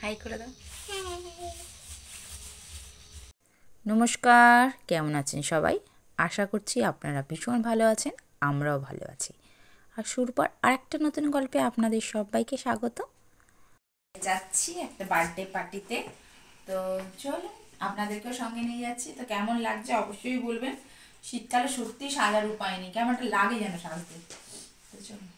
High করে দাও। নমস্কার, কেমন আছেন সবাই? আশা করছি আপনারা ভীষণ ভালো আছেন, আমরাও ভালো আছি। আর শুরু পর আরেকটা নতুন গল্পে আপনাদের সবাইকে স্বাগত। যাচ্ছি একটা বার্থডে পার্টিতে, তো চলুন আপনাদেরকেও সঙ্গে নিয়ে যাচ্ছি। তো কেমন লাগছে অবশ্যই বলবেন। শীতকালে সত্যি সাজার উপায় নেই, কেমন একটা লাগে যেন সাজতে। তো চলুন।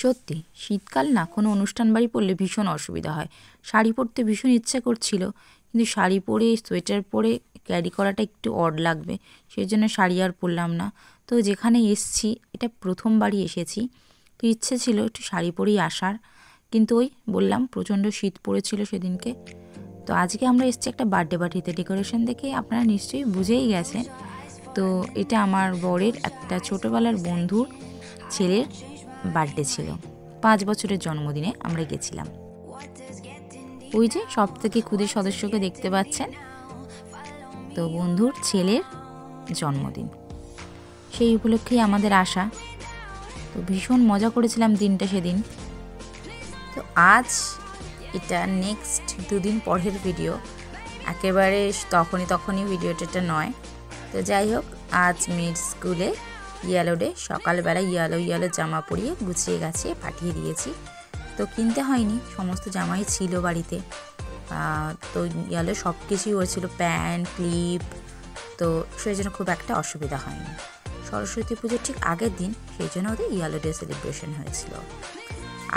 সত্যি শীতকাল না, কোনো অনুষ্ঠান বাড়ি পরলে ভীষণ অসুবিধা হয়। শাড়ি পরতে ভীষণ ইচ্ছে করছিল, কিন্তু শাড়ি পরে সোয়েটার পরে ক্যারি করাটা একটু অড লাগবে, সেই জন্য শাড়ি আর পরলাম না। তো যেখানে এসছি, এটা প্রথমবারই এসেছি, তো ইচ্ছে ছিল একটু শাড়ি পরেই আসার, কিন্তু ওই বললাম প্রচণ্ড শীত পড়েছিল সেদিনকে। তো আজকে আমরা এসছি একটা বার্থডে পার্টিতে। ডেকোরেশন দেখে আপনারা নিশ্চয়ই বুঝেই গেছেন। তো এটা আমার বরের একটা ছোটোবেলার বন্ধুর ছেলের বার্থডে ছিল, 5 বছরের জন্মদিনে আমরা গেছিলাম। ওই যে সব থেকে ক্ষুদে সদস্যকে দেখতে পাচ্ছেন, তো বন্ধুর ছেলের জন্মদিন, সেই উপলক্ষেই আমাদের আসা। তো ভীষণ মজা করেছিলাম দিনটা সেদিন। তো আজ এটা নেক্সট 2 দিন পরের ভিডিও, একেবারে তখনই ভিডিওটা নয়। তো যাই হোক, আজ মেয়ের স্কুলে ইয়েলো ডে, সকালবেলা ইয়েলো জামা পরিয়ে গুছিয়ে গাছিয়ে পাঠিয়ে দিয়েছি। তো কিনতে হয়নি, সমস্ত জামাই ছিল বাড়িতে। তো ইয়েলো সব কিছুই ওর ছিল, প্যান্ট, ক্লিপ, তো সেই জন্য খুব একটা অসুবিধা হয়নি। সরস্বতী পুজোর ঠিক আগের দিন সেই জন্য ওদের ইয়েলো ডে সেলিব্রেশন হয়েছিল।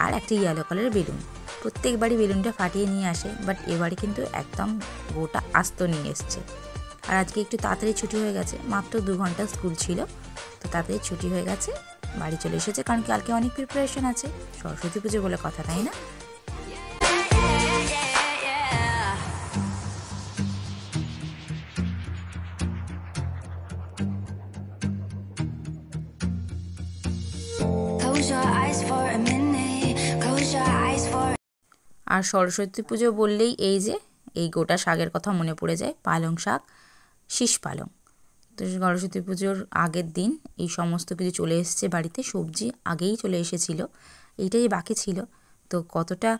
আর একটা ইয়েলো কালারের বেলুন, প্রত্যেকবারই বেলুনটা ফাটিয়ে নিয়ে আসে, বাট এবারে কিন্তু একদম গোটা আস্ত নিয়ে এসছে। আর আজকে একটু তাড়াতাড়ি ছুটি হয়ে গেছে, মাত্র 2 ঘন্টা স্কুল ছিল, তো তাড়াতাড়ি ছুটি হয়ে গেছে, বাড়ি চলে এসেছে। কারণ কালকে অনেক প্রিপারেশন আছে, সরস্বতী পুজো বলে কথা, তাই না? আর সরস্বতী পুজো বললেই এই গোটা শাকের কথা মনে পড়ে যায়, পালং শাক, শীষ পালং। তো সরস্বতী পুজোর আগের দিন এই সমস্ত কিছু চলে এসেছে বাড়িতে, সবজি আগেই চলে এসেছিলো, এইটাই বাকি ছিল। তো কতটা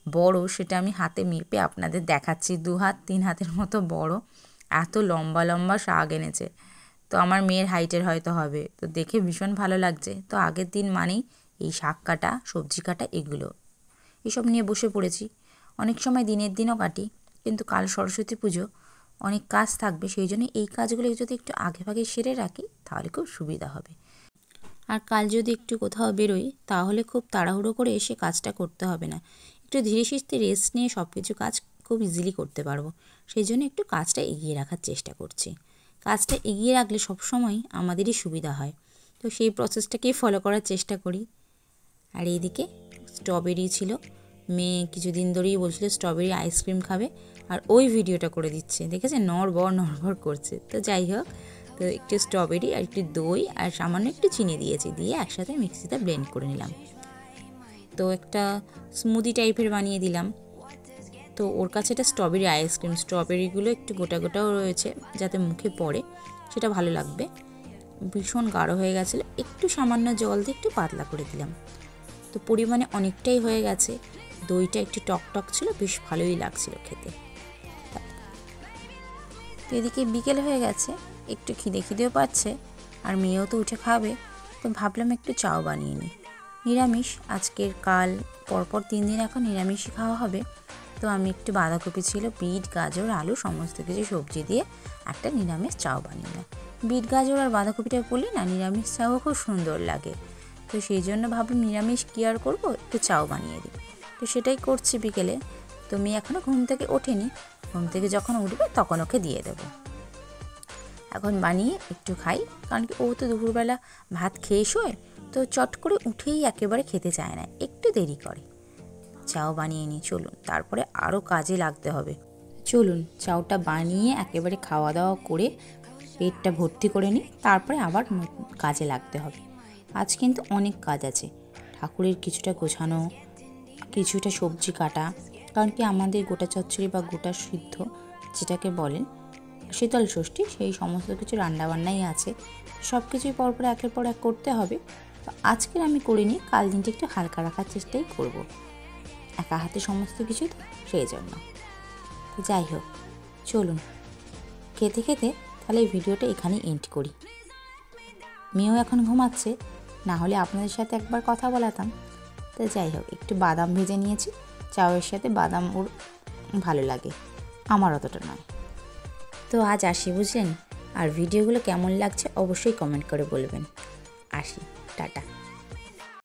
বড় সেটা আমি হাতে মেপে আপনাদের দেখাচ্ছি, 2 হাত 3 হাতের মতো বড়, এত লম্বা লম্বা শাক এনেছে। তো আমার মেয়ের হাইটের হয়তো হবে, তো দেখে ভীষণ ভালো লাগছে। তো আগের দিন মানেই এই শাক কাটা, সবজি কাটা, এসব নিয়ে বসে পড়েছি। অনেক সময় দিনের দিনও কাটি, কিন্তু কাল সরস্বতী পুজো, অনেক কাজ থাকবে, সেই জন্য এই কাজগুলো যদি একটু আগে ভাগে সেরে রাখি তাহলে খুব সুবিধা হবে। আর কাল যদি একটু কোথাও বেরোই তাহলে খুব তাড়াহুড়ো করে এসে কাজটা করতে হবে না, একটু ধীরে সুস্থে রেস্ট নিয়ে সব কিছু কাজ খুব ইজিলি করতে পারবো। সেই জন্য একটু কাজটা এগিয়ে রাখার চেষ্টা করছি। কাজটা এগিয়ে রাখলে সবসময় আমাদেরই সুবিধা হয়, তো সেই প্রসেসটাকেই ফলো করার চেষ্টা করি। আর এইদিকে স্ট্রবেরি ছিল, মেয়ে কিছুদিন ধরেই বলছিল স্ট্রবেরি আইসক্রিম খাবে, আর ওই ভিডিওটা করে দিচ্ছে, দেখেছে নড়বড় করছে। তো যাই হোক, তো একটু স্ট্রবেরি আর একটু দই আর সামান্য একটু চিনি দিয়েছি, দিয়ে একসাথে মিক্সিতে ব্লেন্ড করে নিলাম। তো একটা স্মুদি টাইপের বানিয়ে দিলাম। তো ওর কাছে এটা স্ট্রবেরি আইসক্রিম, স্ট্রবেরিগুলো একটু গোটা গোটাও রয়েছে, যাতে মুখে পড়ে সেটা ভালো লাগবে। ভীষণ গাঢ় হয়ে গেছিলো, একটু সামান্য জল দিয়ে একটু পাতলা করে দিলাম। তো পরিমাণে অনেকটাই হয়ে গেছে, দইটা একটু টক ছিল, বেশ ভালোই লাগছিল খেতে। তো এদিকে বিকেল হয়ে গেছে, একটু খিদেও পাচ্ছে, আর মেয়েও তো উঠে খাবে, তো ভাবলাম একটু চাও বানিয়ে নিই। নিরামিষ আজকের, কাল পরপর 3 দিন এখন নিরামিষই খাওয়া হবে। তো আমি একটু বাঁধাকপি ছিল, বিট, গাজর, আলু সমস্ত কিছু সবজি দিয়ে একটা নিরামিষ চাও বানিয়ে নিলাম। বিট, গাজর আর বাঁধাকপিটা করলে না নিরামিষ চাও খুব সুন্দর লাগে। তো সেই জন্য ভাবলাম নিরামিষ কী আর করবো, একটু চাও বানিয়ে দিই। তো সেটাই করছি বিকেলে। তো মেয়ে এখনও ঘুম থেকে ওঠেনি, ঘুম থেকে যখন উঠবে তখন ওকে দিয়ে দেবো। এখন বানিয়ে একটু খাই, কারণ কি ও তো দুপুরবেলা ভাত খেয়ে শোয়, তো চট করে উঠেই একেবারে খেতে চায় না, একটু দেরি করে। চাও বানিয়ে নিই, চলুন, তারপরে আরও কাজে লাগতে হবে। চলুন চাউটা বানিয়ে একেবারে খাওয়া দাওয়া করে পেটটা ভর্তি করে নিই, তারপরে আবার কাজে লাগতে হবে। আজ কিন্তু অনেক কাজ আছে, ঠাকুরের কিছুটা গোছানো, কিছুটা সবজি কাটা, কারণ কি আমাদের গোটা চচ্চড়ি বা গোটা সিদ্ধ যেটাকে বলেন শীতল ষষ্ঠী, সেই সমস্ত কিছু রান্নাবান্নাই আছে, সব কিছুই পরপর একের পর এক করতে হবে। তো আজকের আমি করিনি, কাল দিনটা একটু হালকা রাখার চেষ্টাই করব, একা হাতে সমস্ত কিছু তো সেই জন্য। তো যাই হোক, চলুন খেতে খেতে তাহলে এই ভিডিওটা এখানেই এন্ড করি। মেয়েও এখন ঘুমাচ্ছে, না হলে আপনাদের সাথে একবার কথা বলাতাম। তো যাই হোক, একটু বাদাম ভেজে নিয়েছি, চাউয়ের সাথে বাদাম ওর ভালো লাগে, আমার অতটা নয়। তো আজ আসি, বুঝলেন? আর ভিডিওগুলো কেমন লাগছে অবশ্যই কমেন্ট করে বলবেন। আসি, টাটা।